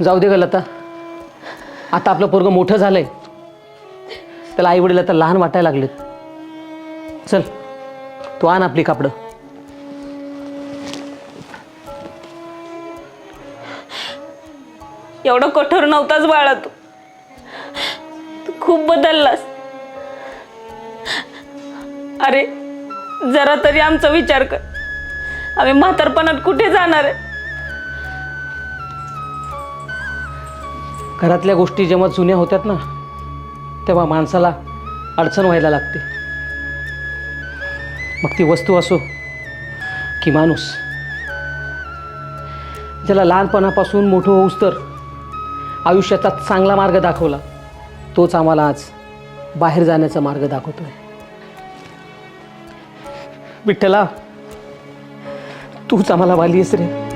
जाऊ दे ग लता, आता आपलं पोरगं मोठं झालंय, त्याला आई वडील आता लहान वाटायला लागलेत. चल तू आण आपली कापडं. एवढं कठोर नव्हताच बाळा तू. तू खूप बदललास. अरे जरा तरी आमचा विचार कर. आम्ही म्हातारपणात कुठे जाणार आहे? घरातल्या गोष्टी जेव्हा जुन्या होत्यात ना, तेव्हा माणसाला अडचण व्हायला लागते. मग ती वस्तू असो की माणूस. ज्याला लहानपणापासून मोठं होऊस तर आयुष्याचा चांगला मार्ग दाखवला, तोच आम्हाला आज बाहेर जाण्याचा मार्ग दाखवतोय. विठ्ठला, तूच आम्हाला वाली आहेस रे.